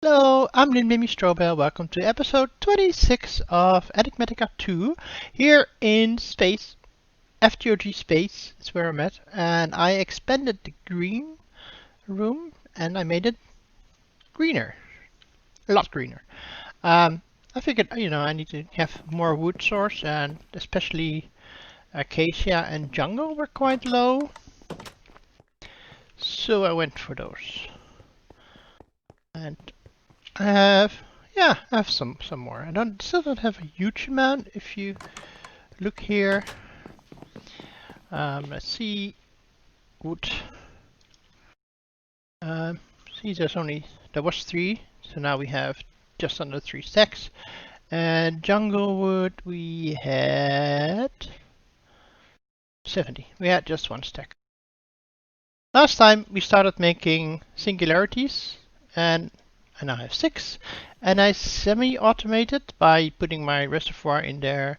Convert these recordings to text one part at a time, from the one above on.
Hello, I'm Mimi Strobel. Welcome to episode 26 of Enigmatica 2 here in space. FTOG space is where I'm at, and I expanded the green room and I made it greener, a lot greener. I figured, I need to have more wood source, and especially acacia and jungle were quite low, so I went for those. And I have some more. I still don't have a huge amount. If you look here, let's see, wood. See, there was 3, so now we have just under 3 stacks. And jungle wood we had 70. We had just 1 stack. Last time we started making singularities, and I now have 6. And I semi-automated by putting my reservoir in there.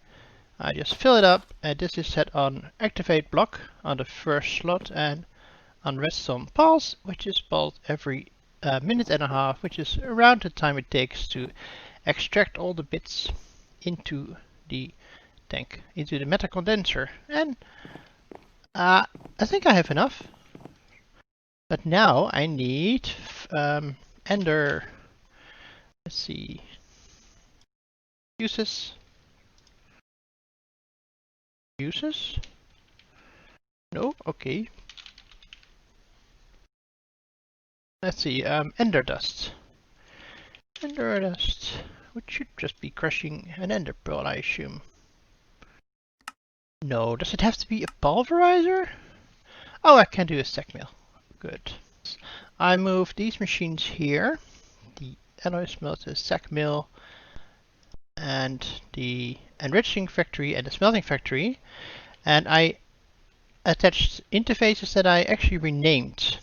I just fill it up, and this is set on activate block on the first slot and on redstone pulse, which is pulsed every minute and a half, which is around the time it takes to extract all the bits into the tank, into the metal condenser. And I think I have enough. But now I need ender. Let's see. Uses. No, okay. Let's see. Ender dust. Ender dust, which should just be crushing an ender pearl, I assume. No, does it have to be a pulverizer? Oh, I can do a stack mill. Good. I move these machines here, the alloy smelter, stack mill, and the enriching factory and the smelting factory, and I attached interfaces that I actually renamed.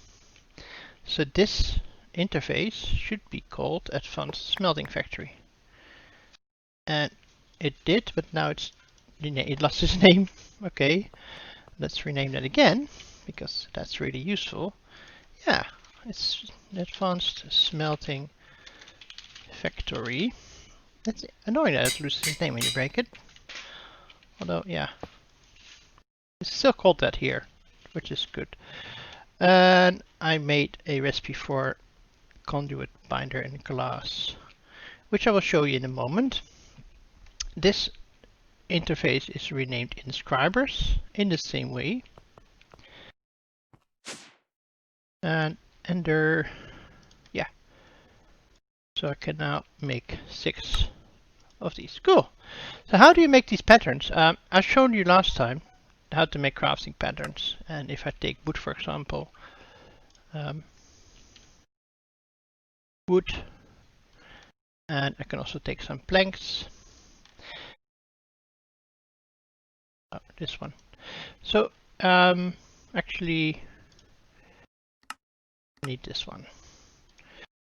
So this interface should be called Advanced Smelting Factory. And it did, but now it lost its name. Okay, let's rename that again, because that's really useful. Yeah, it's Advanced Smelting Factory. It's annoying that it loses its name when you break it. Although, yeah, it's still called that here, which is good. And I made a recipe for conduit binder in glass, which I will show you in a moment. This interface is renamed inscribers in the same way. And ender, yeah. So I can now make 6 of these. Cool. So how do you make these patterns? I showed you last time how to make crafting patterns. And if I take wood, for example, wood, and I can also take some planks. Oh, this one. So actually, I need this one.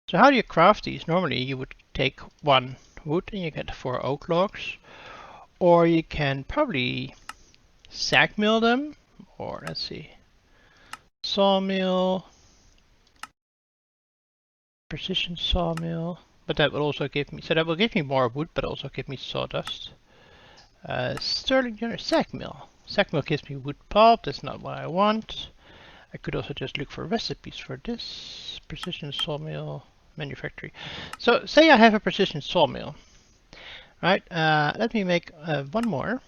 So how do you craft these? Normally you would take 1 wood and you get 4 oak logs, or you can probably sag mill them, or let's see, sawmill, precision sawmill, but that will also give me, so that will give me more wood, but also give me sawdust. Sterling sag mill. Sag mill gives me wood pulp. That's not what I want. I could also just look for recipes for this. Precision sawmill manufactory. So say I have a precision sawmill, right? Let me make 1 more,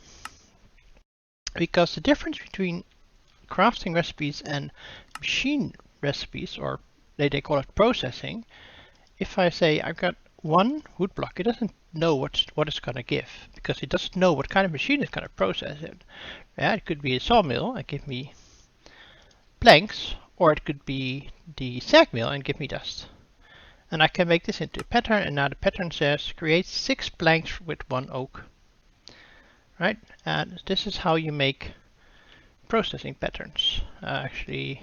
because the difference between crafting recipes and machine recipes, or they call it processing. If I say I've got 1 wood block, it doesn't know what it's going to give, because it doesn't know what kind of machine is going to process it. Yeah, it could be a sawmill and give me planks, or it could be the sag mill and give me dust. And I can make this into a pattern, and now the pattern says create 6 planks with 1 oak. Right? And this is how you make processing patterns. Actually,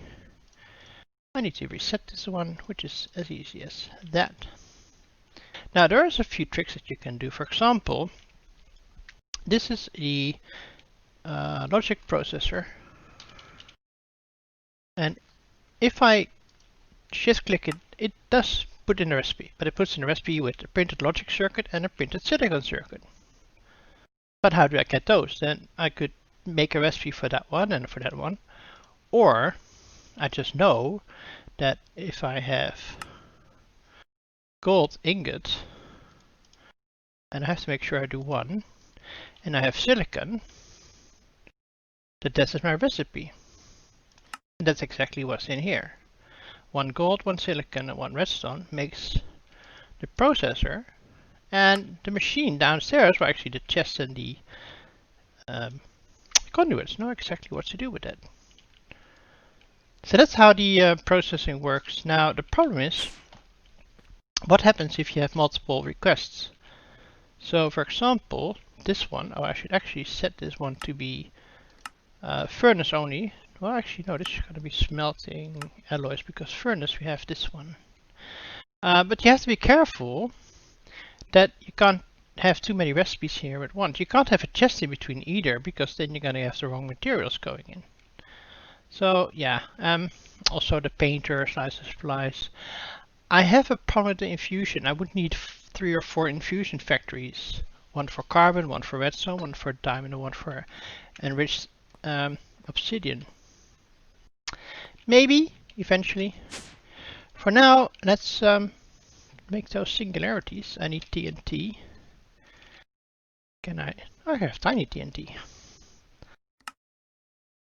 I need to reset this one, which is as easy as that. Now there's a few tricks that you can do. For example, this is the logic processor, and if I shift click it, it does put in a recipe, but it puts in a recipe with a printed logic circuit and a printed silicon circuit. But how do I get those? Then I could make a recipe for that one and for that one, or I just know that if I have gold ingot, and I have to make sure I do one, and I have silicon, that this is my recipe. And that's exactly what's in here. One gold, one silicon, and one redstone makes the processor, and the machine downstairs, or actually the chest and the conduits, know exactly what to do with it. So that's how the processing works. Now the problem is, what happens if you have multiple requests? So for example, this one, oh, I should actually set this one to be furnace only. Well, actually no, this is going to be smelting alloys, because furnace we have this one. But you have to be careful that you can't have too many recipes here at once. You can't have a chest in between either, because then you're going to have the wrong materials going in. So yeah, also the painter, slices, splice. I have a problem with the infusion. I would need 3 or 4 infusion factories. One for carbon, one for redstone, one for diamond, and one for enriched obsidian. Maybe, eventually. For now, let's make those singularities. I need TNT. Can I? I have tiny TNT.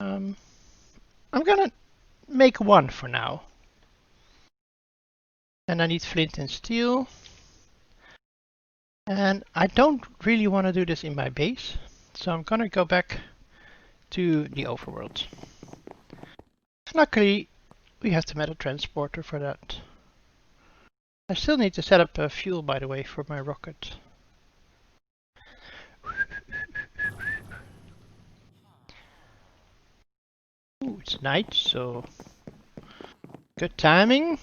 I'm gonna make one for now. And I need flint and steel. And I don't really want to do this in my base, so I'm gonna go back to the overworld. Luckily, we have the metal transporter for that. I still need to set up fuel, by the way, for my rocket. Ooh, it's night, so good timing.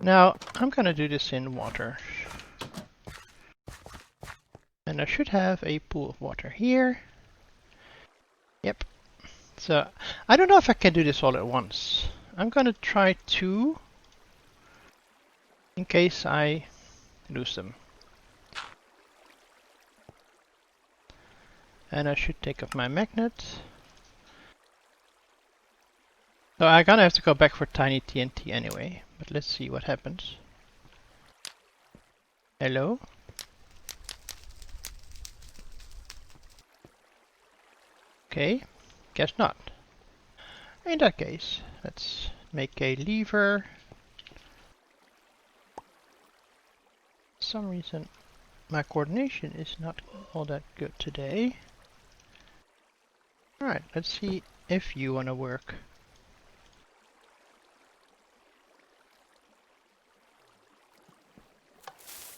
Now, I'm gonna do this in water. And I should have a pool of water here. Yep. So, I don't know if I can do this all at once. I'm gonna try 2 in case I lose them. And I should take off my magnet. So I'm gonna have to go back for tiny TNT anyway, but let's see what happens. Hello? Okay, guess not. In that case, let's make a lever. For some reason, my coordination is not all that good today. Alright, let's see if you want to work.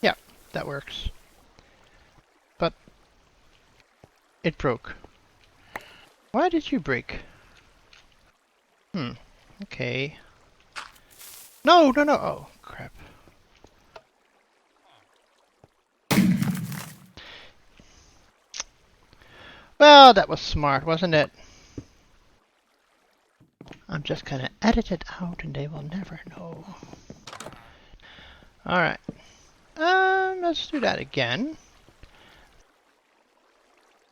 Yeah, that works. But it broke. Why did you break? Okay. No! Oh, crap. Well, that was smart, wasn't it? I'm just gonna edit it out and they will never know. Alright. Let's do that again.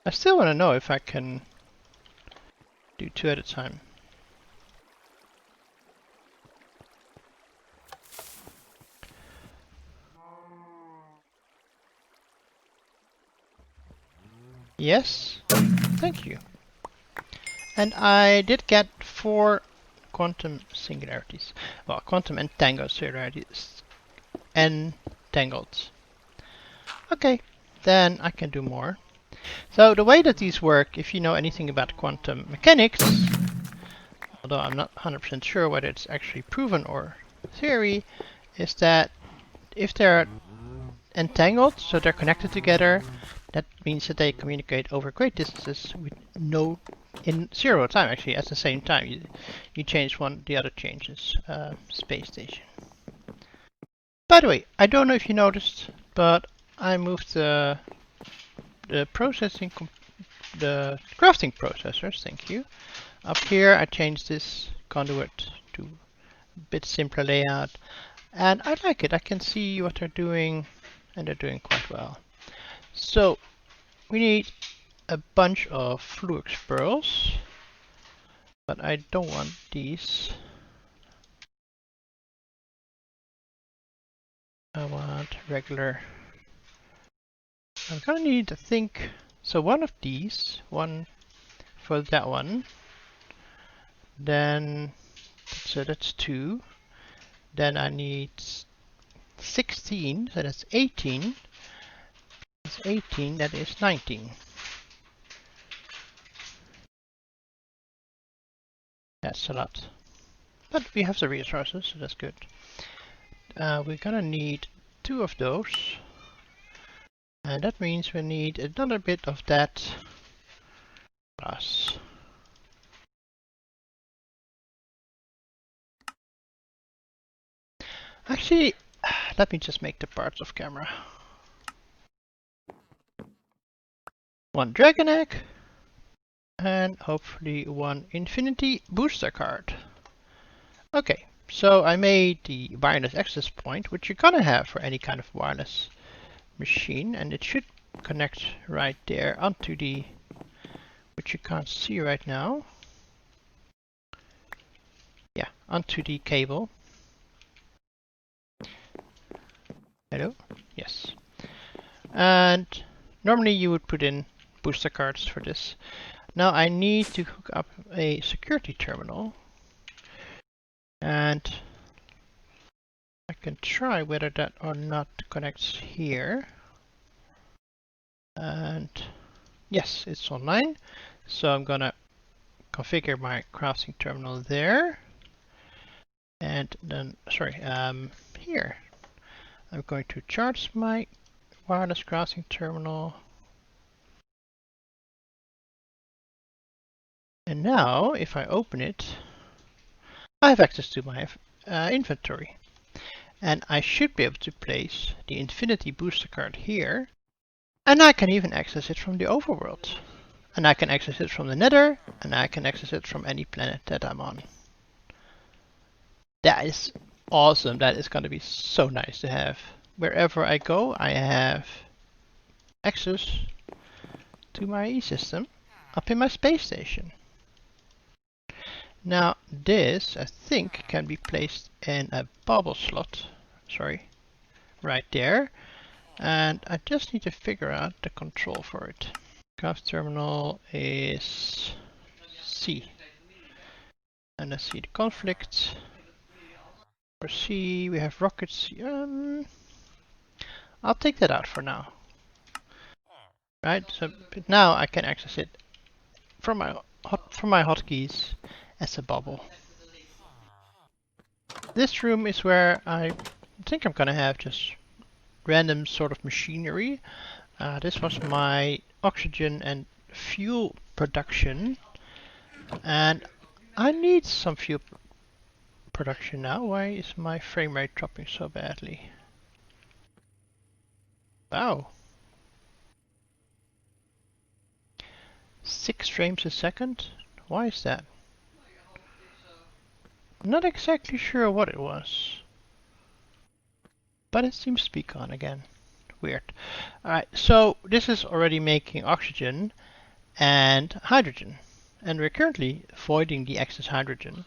I still want to know if I can do 2 at a time. Yes, thank you. And I did get 4 quantum singularities. Well, quantum entangled singularities. Entangled. Okay, then I can do more. So the way that these work, if you know anything about quantum mechanics, although I'm not 100% sure whether it's actually proven or theory, is that if they're entangled, so they're connected together, that means that they communicate over great distances with in 0 time, actually, at the same time. You change one, the other changes. Space station. By the way, I don't know if you noticed, but I moved the processing, the crafting processors, thank you. Up here I changed this conduit to bit simpler layout. And I like it. I can see what they're doing, and they're doing quite well. So we need a bunch of Fluix pearls, but I don't want these. I want regular. I'm gonna need to think. So one of these, one for that one. Then, so that's 2. Then I need 16, so that's 18. That's 18, that is 19. That's a lot. But we have the resources, so that's good. We're gonna need 2 of those. And that means we need another bit of that glass. Actually, let me just make the parts off camera. 1 dragon egg. And hopefully 1 infinity booster card. Okay, so I made the wireless access point, which you're gonna have for any kind of wireless machine, and it should connect right there onto the, which you can't see right now. Yeah, onto the cable. Hello? Yes. And normally you would put in booster cards for this. Now I need to hook up a security terminal, and I can try whether that or not connects here. And yes, it's online. So I'm gonna configure my crafting terminal there. And then, sorry, here. I'm going to charge my wireless crafting terminal. And now, if I open it, I have access to my inventory. And I should be able to place the Infinity Booster card here. And I can even access it from the overworld. And I can access it from the Nether, and I can access it from any planet that I'm on. That is awesome. That is going to be so nice to have. Wherever I go, I have access to my E-system up in my space station. Now this, I think, can be placed in a bubble slot. Sorry, right there. And I just need to figure out the control for it. Craft terminal is C. And let's see the conflict. For C, we have rockets. I'll take that out for now. Right, so but now I can access it from my hotkeys as a bubble. This room is where I think I'm gonna have just random sort of machinery. This was my oxygen and fuel production, and I need some fuel production now. Why is my frame rate dropping so badly? Wow. 6 frames a second? Why is that? I'm not exactly sure what it was. But it seems to be gone again. Weird. Alright, so this is already making oxygen and hydrogen. And we're currently voiding the excess hydrogen,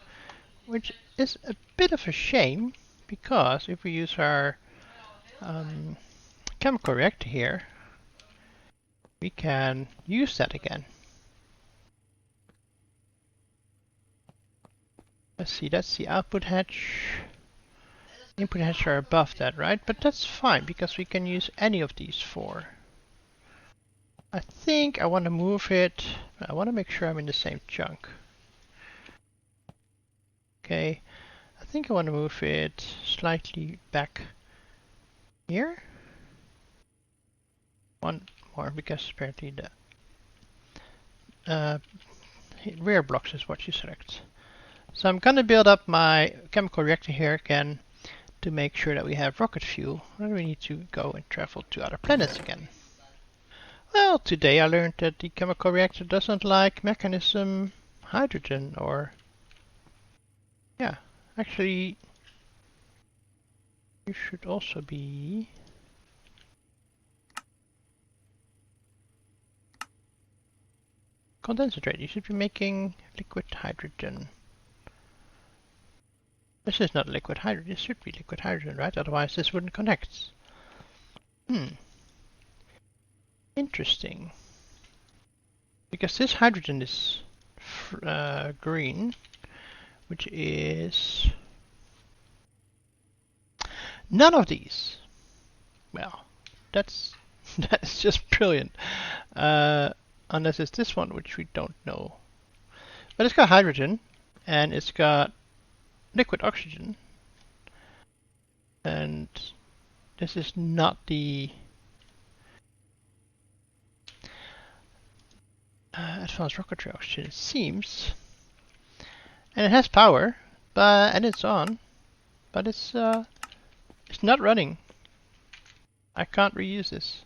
which is a bit of a shame, because if we use our chemical reactor here, we can use that again. Let's see, that's the output hatch. Input hatch are above that, right? But that's fine, because we can use any of these 4. I think I want to move it. I want to make sure I'm in the same chunk. Okay, I think I want to move it slightly back here. 1 more, because apparently the rear blocks is what you select. So I'm going to build up my chemical reactor here again to make sure that we have rocket fuel. And we need to go and travel to other planets again. Well, today I learned that the chemical reactor doesn't like mechanism hydrogen, or yeah, Actually, you should also be... Concentrate. You should be making liquid hydrogen. This is not liquid hydrogen. This should be liquid hydrogen, right? Otherwise this wouldn't connect. Interesting. Because this hydrogen is green, which is none of these. Well, that's that's just brilliant. Unless it's this one, which we don't know. But it's got hydrogen, and it's got liquid oxygen, and this is not the advanced rocketry oxygen, it seems. And it has power, and it's on, but it's not running. I can't reuse this.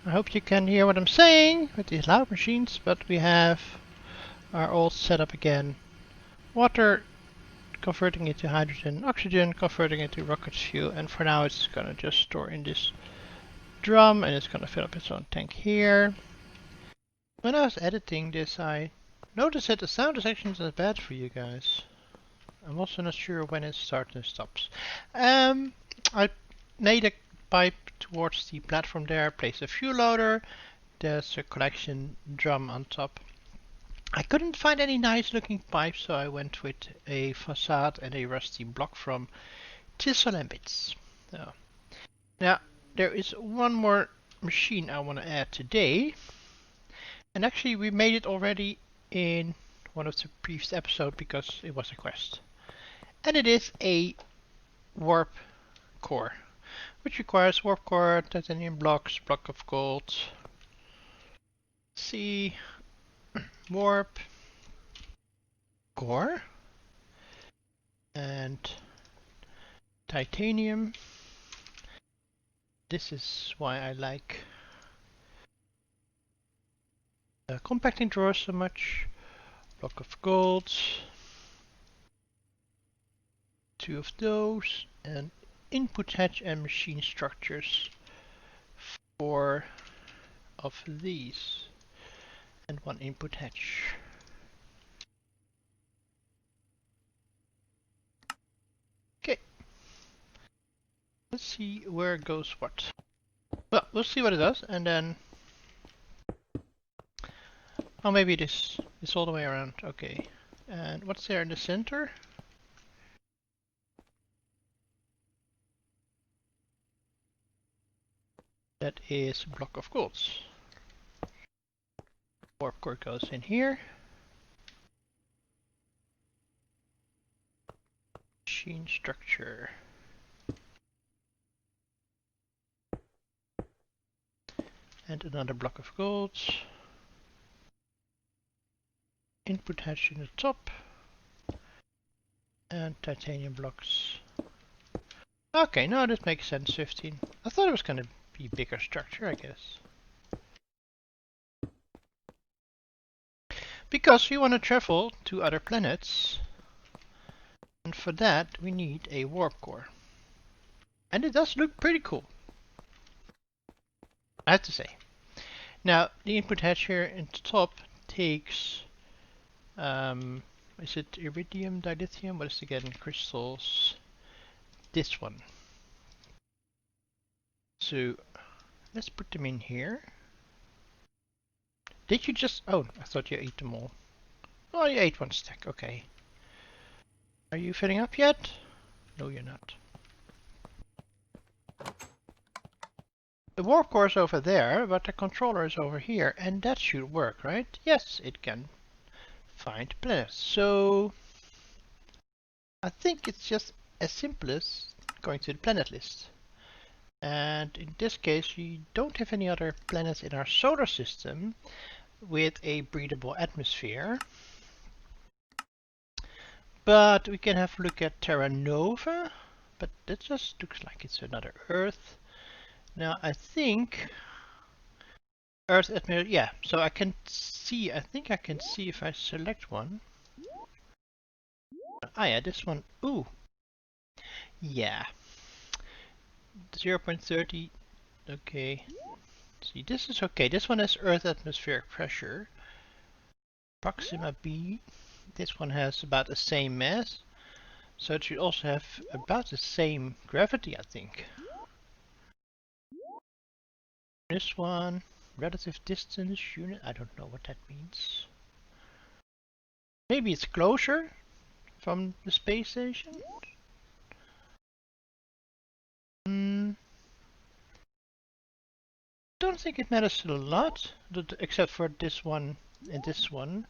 I hope you can hear what I'm saying with these loud machines, but we have our old setup again. Water converting it to hydrogen, oxygen converting it to rocket fuel, and for now it's gonna just store in this drum and it's gonna fill up its own tank here. When I was editing this, I noticed that the sound is actually not bad for you guys. I'm also not sure when it starts and stops. I made a pipe towards the platform there, placed a fuel loader, there's a collection drum on top. I couldn't find any nice looking pipes, so I went with a facade and a rusty block from Tissot and Bits. So, now, there is one more machine I want to add today. And actually we made it already in one of the previous episodes because it was a quest. And it is a warp core, which requires warp core, titanium blocks, block of gold, C, warp core, and titanium. This is why I like compacting drawers so much. Block of gold, 2 of those, and input hatch and machine structures, 4 of these, and 1 input hatch. Okay, let's see where it goes what. Well, we'll see what it does, and then... Oh, maybe this is all the way around. Okay, and what's there in the center? That is a block of golds. Warp core goes in here. Machine structure. And another block of golds. Input hatch in the top. And titanium blocks. Okay, now this makes sense, 15. I thought it was going to be bigger structure, I guess. Because we want to travel to other planets. And for that we need a warp core. And it does look pretty cool, I have to say. Now, the input hatch here in the top takes... is it iridium, dilithium? What is it again? Crystals. This one. So, let's put them in here. Did you just... Oh, I thought you ate them all. Oh, you ate one stack, okay. Are you filling up yet? No, you're not. The warp core is over there, but the controller is over here, and that should work, right? Yes, it can find planets. So, I think it's just as simple as going to the planet list. And in this case, we don't have any other planets in our solar system with a breathable atmosphere. But we can have a look at Terra Nova, but that just looks like it's another Earth. Now I think Earth atmosphere, yeah, so I can see, I think I can see if I select one. Ah yeah, this one. Ooh. Yeah. 0.30. Okay. See, this is okay. This one has Earth atmospheric pressure. Proxima B. This one has about the same mass. So it should also have about the same gravity, I think. This one, relative distance unit. I don't know what that means. Maybe it's closer from the space station? Don't think it matters a lot, except for this one and this one.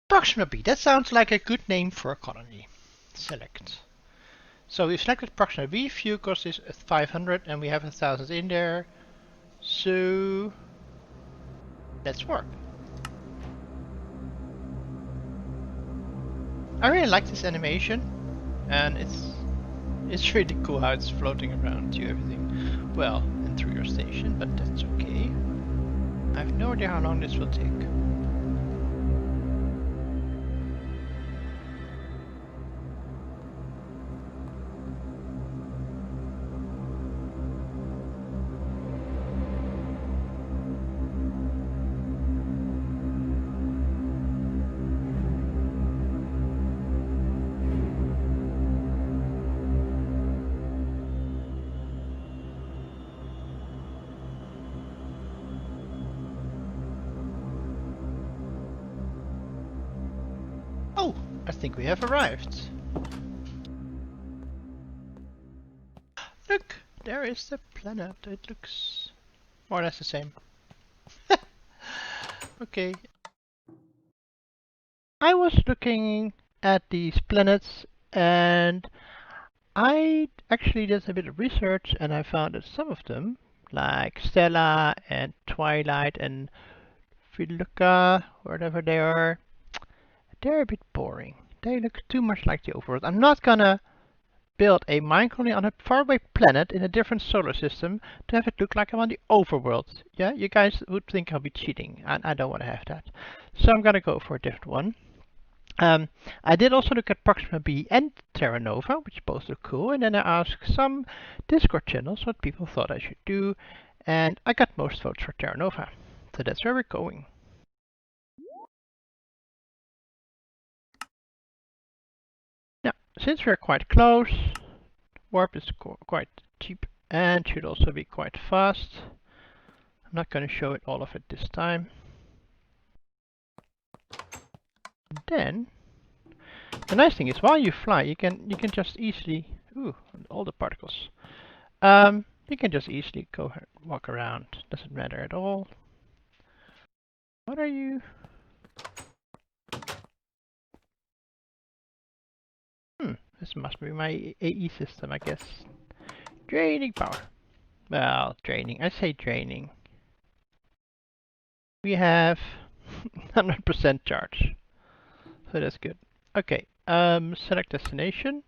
Proxima B, that sounds like a good name for a colony. Select. So we've selected Proxima B, fuel cost is 500 and we have 1000 in there. So let's work. I really like this animation, and it's really cool how it's floating around you, everything. Well, and through your station, but that's okay. I have no idea how long this will take. Oh, I think we have arrived. Look, there is the planet. It looks more or less the same. Okay. I was looking at these planets and I actually did a bit of research and I found that some of them, like Stella and Twilight and Filuka, whatever they are, they're a bit boring. They look too much like the overworld. I'm not gonna build a mine colony on a faraway planet in a different solar system to have it look like I'm on the overworld. Yeah, you guys would think I'll be cheating, and I don't want to have that. So I'm gonna go for a different one. I did also look at Proxima B and Terra Nova, which both look cool, and then I asked some Discord channels what people thought I should do, and I got most votes for Terra Nova. So that's where we're going. Now, since we're quite close, warp is quite cheap and should also be quite fast. I'm not going to show it all of it this time. And then the nice thing is, while you fly, you can just easily all the particles. You can just easily go walk around. Doesn't matter at all. What are you? This must be my AE system, I guess. Draining power. Well, draining. I say draining. We have 100% charge, so that's good. Okay. Select destination.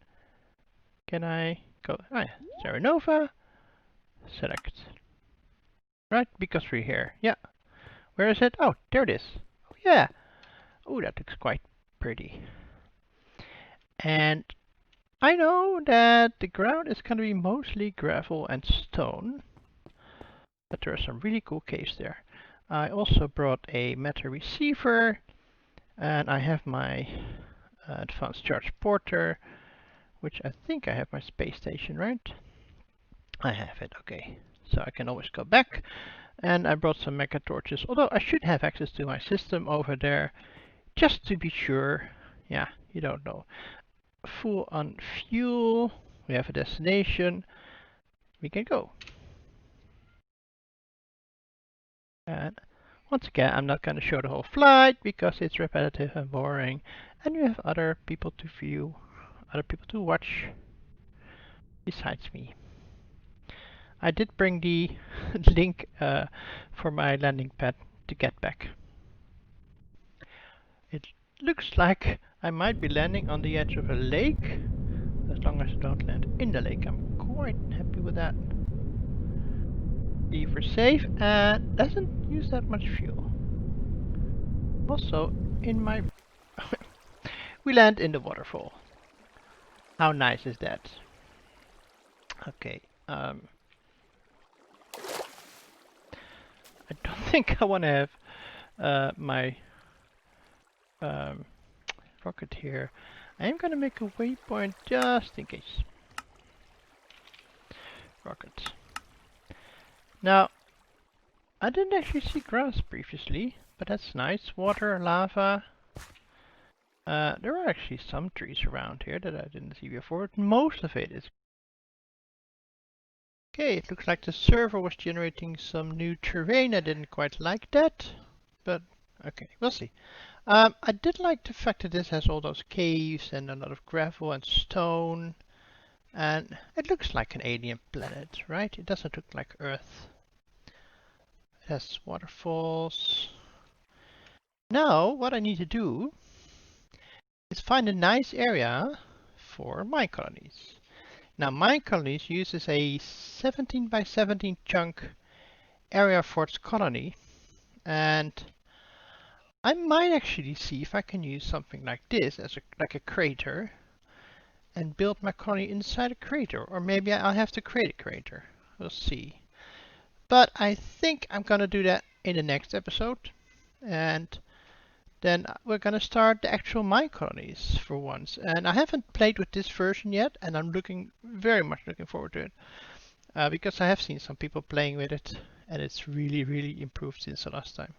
Can I go? Ah, yeah. Terra Nova. Select. Right, because we're here. Yeah. Where is it? Oh, there it is. Oh, yeah. Oh, that looks quite pretty. And I know that the ground is going to be mostly gravel and stone, but there are some really cool caves there. I also brought a meta receiver, and I have my advanced charge porter, which I think I have my space station, right? I have it, okay. So I can always go back. And I brought some mecha torches, although I should have access to my system over there, just to be sure. Yeah, you don't know. Full on fuel, we have a destination, we can go. And once again, I'm not going to show the whole flight because it's repetitive and boring, and you have other people to view, other people to watch besides me. I did bring the link for my landing pad to get back. It looks like I might be landing on the edge of a lake. As long as I don't land in the lake, I'm quite happy with that. Be for safe and doesn't use that much fuel. Also, in my... we land in the waterfall. How nice is that? Okay. I don't think I want to have my rocket here. I am going to make a waypoint just in case. Rocket. Now, I didn't actually see grass previously, but that's nice. Water, lava. There are actually some trees around here that I didn't see before. Most of it is... Okay, it looks like the server was generating some new terrain. I didn't quite like that, but okay, we'll see. I did like the fact that this has all those caves and a lot of gravel and stone. And it looks like an alien planet, right? It doesn't look like Earth. It has waterfalls. Now, what I need to do is find a nice area for mine colonies. Now, mine colonies uses a 17 by 17 chunk area for its colony, and I might actually see if I can use something like this as like a crater and build my colony inside a crater, or maybe I'll have to create a crater. We'll see. But I think I'm gonna do that in the next episode, and then we're gonna start the actual mine colonies for once. And I haven't played with this version yet, and I'm very much looking forward to it, because I have seen some people playing with it, and it's really improved since the last time.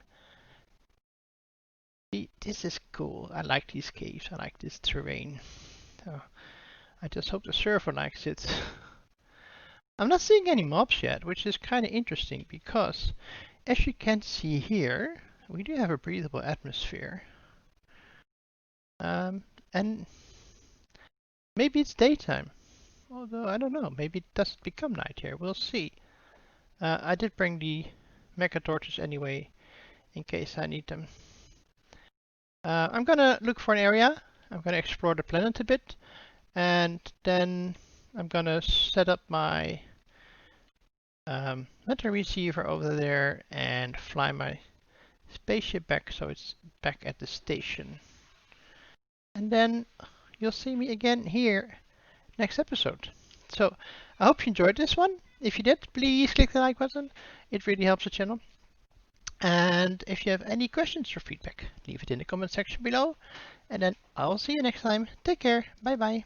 See, this is cool. I like these caves. I like this terrain. So I just hope the server likes it. I'm not seeing any mobs yet, which is kind of interesting because, as you can see here, we do have a breathable atmosphere. And maybe it's daytime. Although, I don't know. Maybe it doesn't become night here. We'll see. I did bring the mecha torches anyway, in case I need them. I'm gonna look for an area. I'm gonna explore the planet a bit. And then I'm gonna set up my meta receiver over there and fly my spaceship back so it's back at the station. And then you'll see me again here next episode. So I hope you enjoyed this one. If you did, please click the like button. It really helps the channel. And if you have any questions or feedback, leave it in the comment section below. And then I'll see you next time. Take care. Bye bye.